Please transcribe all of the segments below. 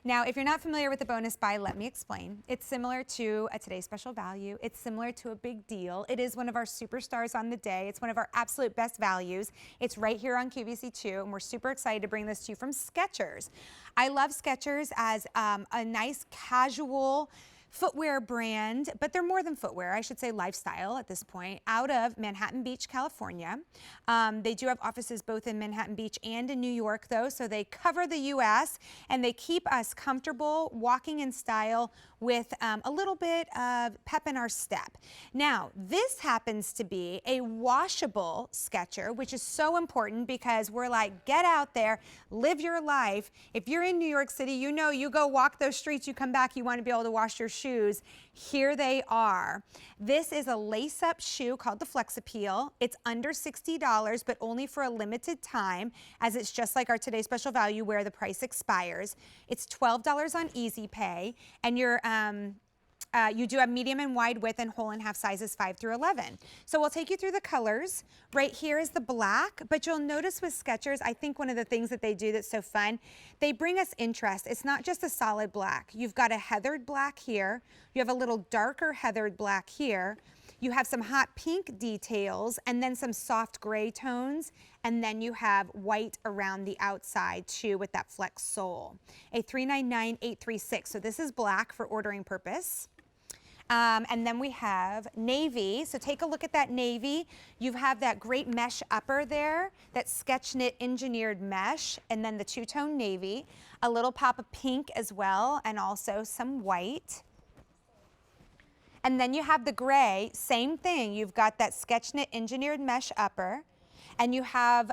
Now, if you're not familiar with the bonus buy, let me explain. It's similar to a today's special value. It's similar to a big deal. It is one of our superstars on the day. It's one of our absolute best values. It's right here on QVC2, and we're super excited to bring this to you from Skechers. I love Skechers as a nice casual footwear brand, but they're more than footwear, I should say lifestyle at this point, out of Manhattan Beach, California. They do have offices both in Manhattan Beach and in New York though, so they cover the US and they keep us comfortable walking in style with a little bit of pep in our step. Now, this happens to be a washable Sketcher, which is so important because we're like, get out there, live your life. If you're in New York City, you know you go walk those streets, you come back, you want to be able to wash your shoes. Here they are. This is a lace-up shoe called the Flex Appeal. It's under $60, but only for a limited time, as it's just like our Today Special Value where the price expires. It's $12 on Easy Pay, and you do have medium and wide width and whole and half sizes 5 through 11. So we'll take you through the colors. Right here is the black, but you'll notice with Skechers, I think one of the things that they do that's so fun, they bring us interest. It's not just a solid black. You've got a heathered black here. You have a little darker heathered black here. You have some hot pink details and then some soft gray tones. And then you have white around the outside too with that flex sole. A $399,836. So this is black for ordering purpose. And then we have navy. So take a look at that navy. You have that great mesh upper there, that sketch knit engineered mesh, and then the two-tone navy. A little pop of pink as well, and also some white. And then you have the gray, same thing. You've got that sketch knit engineered mesh upper. And you have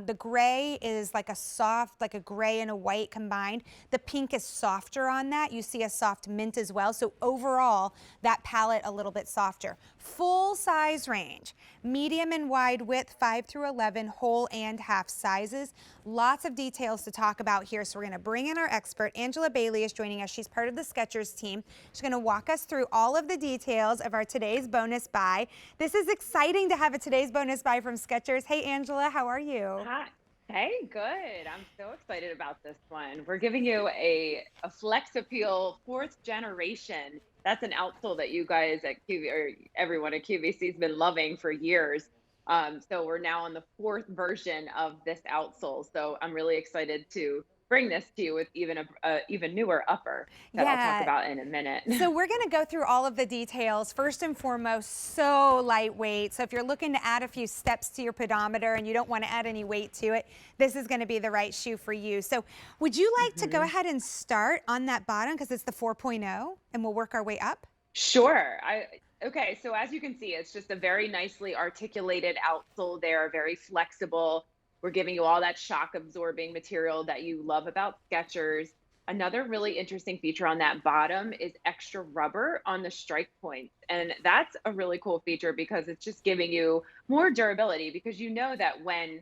the gray is like a soft, like a gray and a white combined. The pink is softer on that. You see a soft mint as well. So overall, that palette a little bit softer. Full size range, medium and wide width, 5 through 11, whole and half sizes. Lots of details to talk about here. So we're gonna bring in our expert. Angela Bailey is joining us. She's part of the Skechers team. She's gonna walk us through all of the details of our today's bonus buy. This is exciting to have a today's bonus buy from Skechers. Hey, Angela, how are you? Hi. Hey, good. I'm so excited about this one. We're giving you a Flex Appeal 4th generation. That's an outsole that you guys at or everyone at QVC has been loving for years. So we're now on the 4th version of this outsole. So I'm really excited to bring this to you with even a even newer upper that I'll talk about in a minute. So we're going to go through all of the details. First and foremost, so lightweight. So if you're looking to add a few steps to your pedometer and you don't want to add any weight to it, this is going to be the right shoe for you. So would you like to go ahead and start on that bottom because it's the 4.0 and we'll work our way up? Sure. Okay, so as you can see, it's just a very nicely articulated outsole there, very flexible. We're giving you all that shock absorbing material that you love about Skechers. Another really interesting feature on that bottom is extra rubber on the strike points. And that's a really cool feature because it's just giving you more durability, because you know that when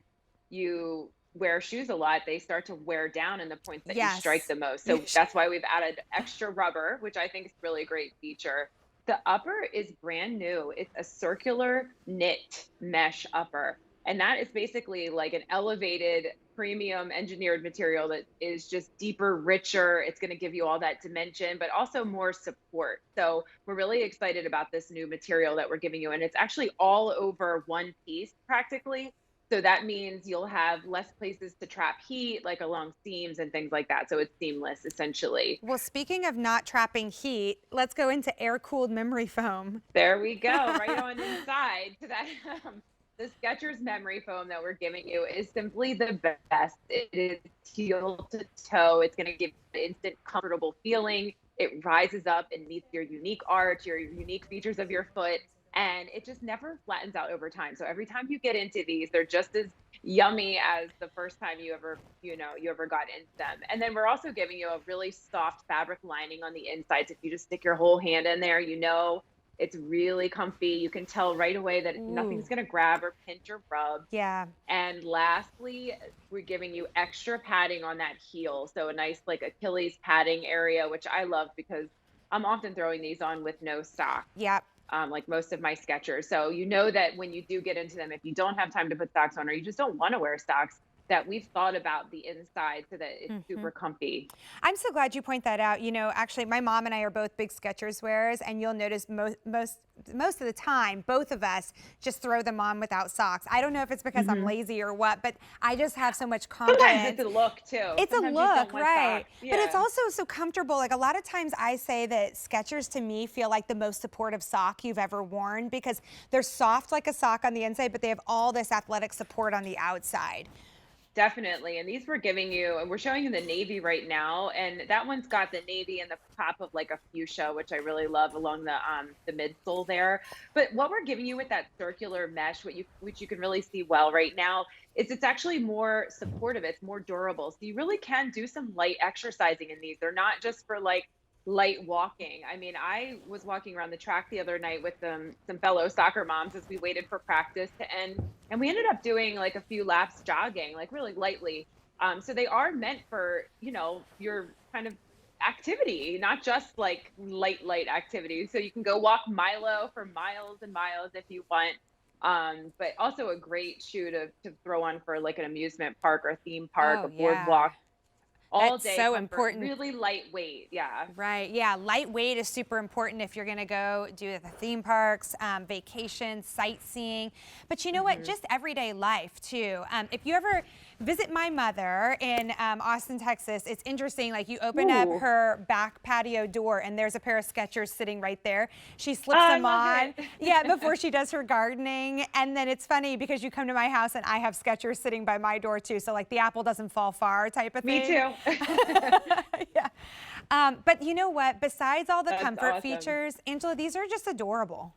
you wear shoes a lot, they start to wear down in the points that you strike the most. So that's why we've added extra rubber, which I think is really a great feature. The upper is brand new. It's a circular knit mesh upper. And that is basically like an elevated premium engineered material that is just deeper, richer. It's going to give you all that dimension, but also more support. So we're really excited about this new material that we're giving you. And it's actually all over one piece practically. So that means you'll have less places to trap heat, like along seams and things like that. So it's seamless, essentially. Well, speaking of not trapping heat, let's go into air-cooled memory foam. There we go, right on inside to that. The Skechers memory foam that we're giving you is simply the best. It is heel to toe. It's going to give you an instant comfortable feeling. It rises up and meets your unique arch, your unique features of your foot, and it just never flattens out over time. So every time you get into these, they're just as yummy as the first time you ever got into them. And then we're also giving you a really soft fabric lining on the insides. If you just stick your whole hand in there, it's really comfy. You can tell right away that nothing's going to grab or pinch or rub. Yeah. And lastly, we're giving you extra padding on that heel. So a nice like Achilles padding area, which I love because I'm often throwing these on with no sock. Yep. Like most of my Skechers. So you know that when you do get into them, if you don't have time to put socks on or you just don't want to wear socks, that we've thought about the inside so that it's Mhm. super comfy. I'm so glad you point that out. Actually, my mom and I are both big Skechers wearers, and you'll notice most of the time, both of us just throw them on without socks. I don't know if it's because I'm Hmm. lazy or what, but I just have so much Sometimes it's confidence. a look too. It's a Sometimes you just look, don't want right? socks. But it's Yeah. also so comfortable. Like a lot of times I say that Skechers to me feel like the most supportive sock you've ever worn because they're soft like a sock on the inside, but they have all this athletic support on the outside. Definitely. And these we're giving you, and we're showing you the navy right now. And that one's got the navy and the top of like a fuchsia, which I really love along the midsole there. But what we're giving you with that circular mesh, which you can really see well right now, is it's actually more supportive, it's more durable. So you really can do some light exercising in these. They're not just for like light walking. I mean, I was walking around the track the other night with some fellow soccer moms as we waited for practice to end, and we ended up doing like a few laps jogging, like really lightly. So they are meant for, your kind of activity, not just like light activity. So you can go walk Milo for miles and miles if you want. But also a great shoe to throw on for like an amusement park or theme park, Oh, a yeah. boardwalk, all That's day so comfort, important. really lightweight. Yeah. Right. Yeah. Lightweight is super important if you're going to go do the theme parks, vacations, sightseeing. But you know what? Hmm. Just everyday life too. If you ever visit my mother in Austin, Texas, it's interesting. Like you open up Ooh. her back patio door and there's a pair of Skechers sitting right there. She Oh, slips I them love on. Yeah, it. before she does her gardening. And then it's funny because you come to my house and I have Skechers sitting by my door too. So like the apple doesn't fall far type of Me thing. too. Yeah. But you know what? Besides all the That's comfort awesome. features, Angela, these are just adorable.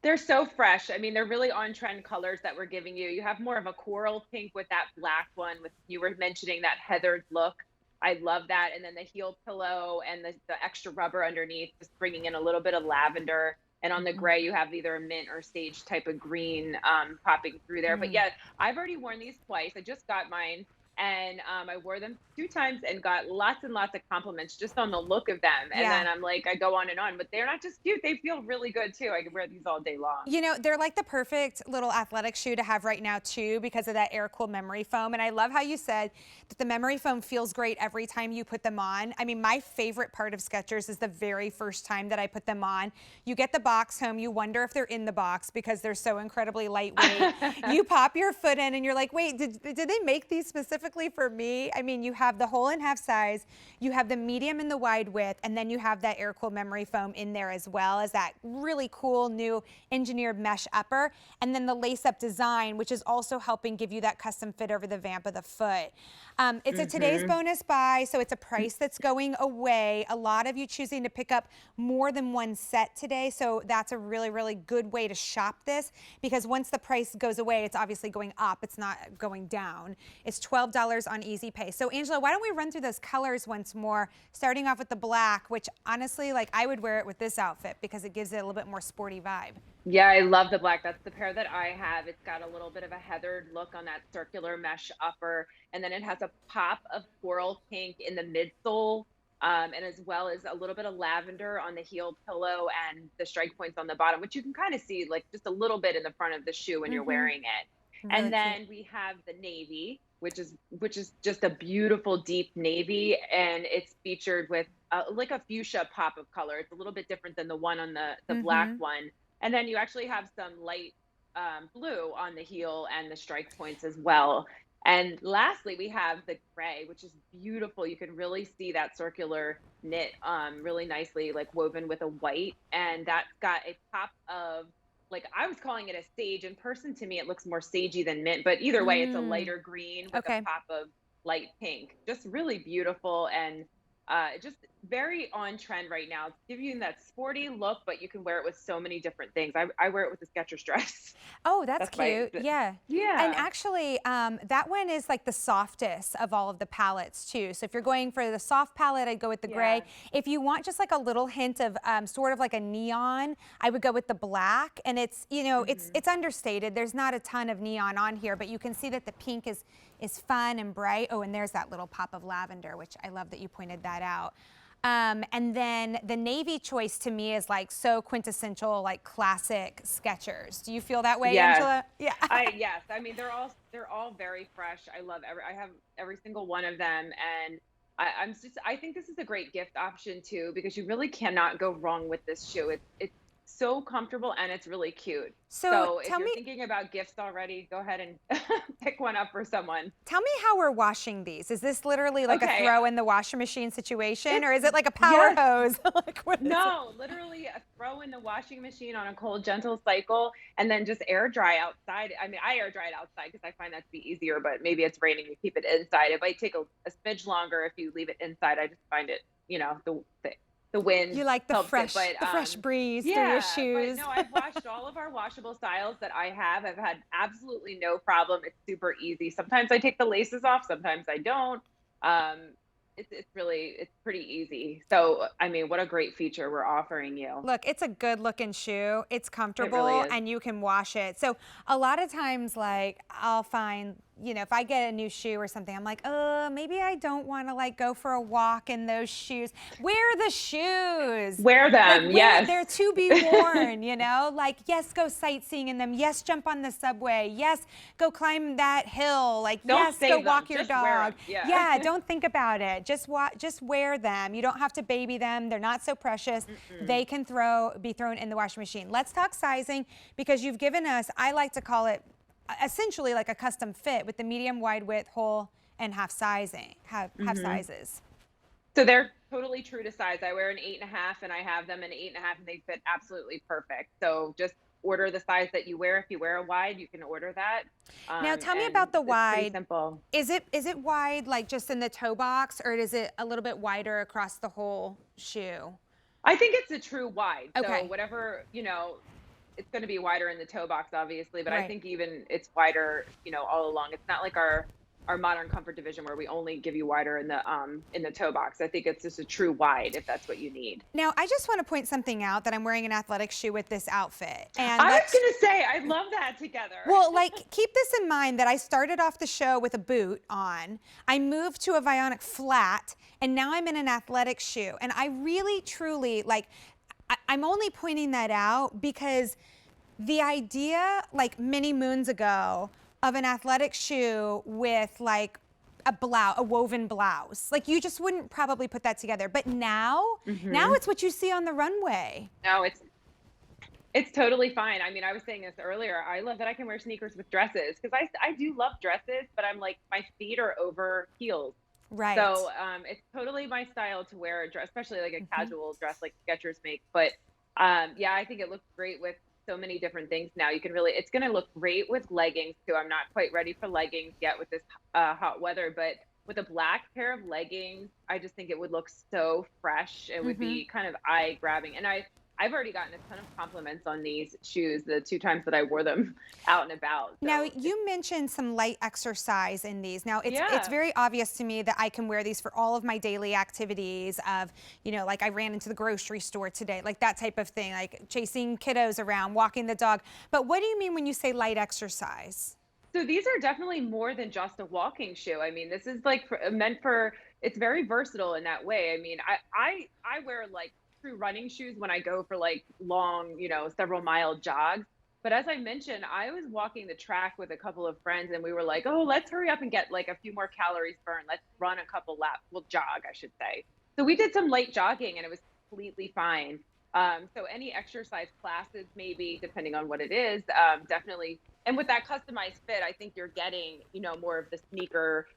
They're so fresh. I mean, they're really on trend colors that we're giving you. You have more of a coral pink with that black one with you were mentioning that heathered look. I love that. And then the heel pillow and the extra rubber underneath, just bringing in a little bit of lavender. And on the Mhm. gray, you have either a mint or sage type of green popping through there. But Mm. yeah, I've already worn these twice. I just got mine and I wore them 2 times and got lots and lots of compliments just on the look of them. And Yeah. then I'm like, I go on and on, but they're not just cute; they feel really good too. I could wear these all day long. They're like the perfect little athletic shoe to have right now too because of that air cool memory foam. And I love how you said that the memory foam feels great every time you put them on. I mean, my favorite part of Skechers is the very first time that I put them on. You get the box home, you wonder if they're in the box because they're so incredibly lightweight. You pop your foot in and you're like, wait, did they make these specifically for me? I mean, you have the whole and half size, you have the medium and the wide width, and then you have that air cool memory foam in there as well as that really cool new engineered mesh upper, and then the lace-up design, which is also helping give you that custom fit over the vamp of the foot. It's a today's Hmm. bonus buy, so it's a price that's going away. A lot of you choosing to pick up more than one set today, so that's a really, really good way to shop this because once the price goes away, it's obviously going up. It's not going down. It's $12 on Easy Pay. So Angela, why don't we run through those colors once more, starting off with the black, which honestly, like I would wear it with this outfit because it gives it a little bit more sporty vibe. Yeah, I love the black. That's the pair that I have. It's got a little bit of a heathered look on that circular mesh upper, and then it has a pop of coral pink in the midsole, and as well as a little bit of lavender on the heel pillow and the strike points on the bottom, which you can kind of see like just a little bit in the front of the shoe when you're Mm-hmm. wearing it. Really And cute. then we have the navy, which is just a beautiful deep navy, and it's featured with like a fuchsia pop of color. It's a little bit different than the one on the black Mm-hmm. one, and then you actually have some light blue on the heel and the strike points as well. And lastly, we have the gray, which is beautiful. You can really see that circular knit really nicely, like woven with a white. And that's got a pop of, like, I was calling it a sage. In person, to me, it looks more sagey than mint. But either way, it's a Mm. lighter green with a Okay. pop of light pink. Just really beautiful and just very on trend right now. It's giving you that sporty look, but you can wear it with so many different things. I wear it with a Skechers dress. Oh, that's That's my, cute. Yeah. And yeah. actually, that one is like the softest of all of the palettes too. So if you're going for the soft palette, I'd go with the gray. Yeah. If you want just like a little hint of sort of like a neon, I would go with the black. And it's, Hmm. it's understated. There's not a ton of neon on here, but you can see that the pink is fun and bright. Oh, and there's that little pop of lavender, which I love that you pointed that out. And then the navy choice to me is like so quintessential, like classic Skechers. Do you feel that way, Yes. Angela? Yeah. Yes. I mean, they're all very fresh. I have every single one of them, and I think this is a great gift option too, because you really cannot go wrong with this shoe. It's so comfortable and it's really cute. So So if you're thinking about gifts already, go ahead and pick one up for someone. tell me how we're washing these. Is this literally like a Okay. throw in the washer machine situation, or It's is it like a power yes. hose? Like what is it? No, literally a throw in the washing machine on a cold, gentle cycle and then just air dry outside. I mean, I air dry it outside because I find that to be easier, but maybe it's raining, you keep it inside. It might take a smidge longer if you leave it inside. I just find it, the wind You like helps it. But the fresh breeze through your yeah, but shoes. no, I've washed all of our washable styles that I have. I've had absolutely no problem. It's super easy. Sometimes I take the laces off, sometimes I don't. Um, it's pretty easy. So, I mean, what a great feature we're offering you. Look, it's a good looking shoe. It's It really comfortable is. and you can wash it. So a lot of times, like I'll find, if I get a new shoe or something, I'm like, maybe I don't want to like go for a walk in those shoes. Wear the shoes. Wear them, Like, yes. they're to be worn, Like, yes, go sightseeing in them. Yes, jump on the subway. Yes, go climb that hill. Like, Don't yes, save go them, walk your just wear 'em. dog. Yeah. Yeah, don't think about it. Just wear them. You don't have to baby them. They're not so precious. They can be thrown in the washing machine. Let's talk sizing, because you've given us, I like to call it essentially like a custom fit with the medium, wide width, whole, and half sizing, half sizes. So they're totally true to size. I wear an 8.5 and I have them in 8.5 and they fit absolutely perfect. So just order the size that you wear. If you wear a wide, you can order that. Now tell me And about the it's pretty wide. simple. Is it wide like just in the toe box, or is it a little bit wider across the whole shoe? I think it's a true wide. Okay. So whatever, it's going to be wider in the toe box, obviously, but I Right. think even it's wider, all along. It's not like our modern comfort division where we only give you wider in the toe box. I think it's just a true wide if that's what you need. Now, I just want to point something out, that I'm wearing an athletic shoe with this outfit. And I was going to say, I love that together. well, like, keep this in mind that I started off the show with a boot on. I moved to a Vionic flat, and now I'm in an athletic shoe. And I really, truly, like, I'm only pointing that out because the idea, like many moons ago, of an athletic shoe with like a woven blouse, like you just wouldn't probably put that together. But now it's what you see on the runway. No, it's totally fine. I mean, I was saying this earlier. I love that I can wear sneakers with dresses because I do love dresses, but I'm like, my feet are over heels. Right. So it's totally my style to wear a dress, especially like a casual dress like Skechers make. But yeah, I think it looks great with so many different things now. It's going to look great with leggings too. I'm not quite ready for leggings yet with this hot weather, but with a black pair of leggings, I just think it would look so fresh. It would be kind of eye grabbing. And I've already gotten a ton of compliments on these shoes the 2 times that I wore them out and about. So Now, you mentioned some light exercise in these. Now, it's Yeah. very obvious to me that I can wear these for all of my daily activities of, like I ran into the grocery store today, like that type of thing, like chasing kiddos around, walking the dog. But what do you mean when you say light exercise? So these are definitely more than just a walking shoe. I mean, this is like meant for, it's very versatile in that way. I mean, I wear like true running shoes when I go for like long, several mile jogs. But as I mentioned, I was walking the track with a couple of friends and we were like, oh, let's hurry up and get like a few more calories burned. Let's run a couple laps. Well, jog, I should say. So we did some light jogging and it was completely fine. So any exercise classes, maybe depending on what it is, definitely. And with that customized fit, I think you're getting, more of the sneaker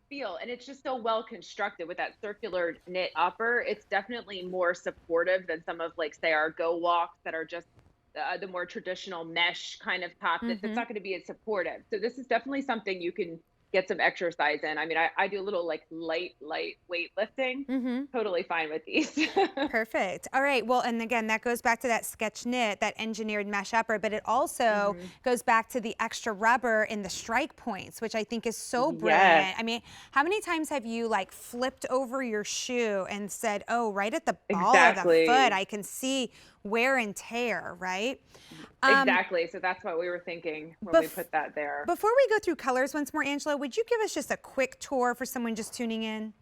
feel, and it's just so well constructed with that circular knit upper. It's definitely more supportive than some of like say our Go Walks that are just the more traditional mesh kind of top. It's not going to be as supportive. So this is definitely something you can get some exercise in. I mean, I do a little like light weightlifting. Totally fine with these. Perfect. All right. Well, and again, that goes back to that sketch knit, that engineered mesh upper, but it also goes back to the extra rubber in the strike points, which I think is so brilliant. Yes. I mean, how many times have you like flipped over your shoe and said, oh, right at the ball of the foot, I can see wear and tear, right? Exactly. So that's what we were thinking when we put that there. Before we go through colors once more, Angela, would you give us just a quick tour for someone just tuning in?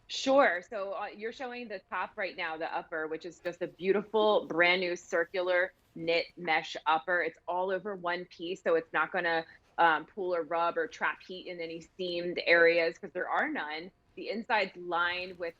Sure. So you're showing the top right now, the upper, which is just a beautiful, brand new circular knit mesh upper. It's all over one piece, so it's not going to pull or rub or trap heat in any seamed areas because there are none. The inside's lined with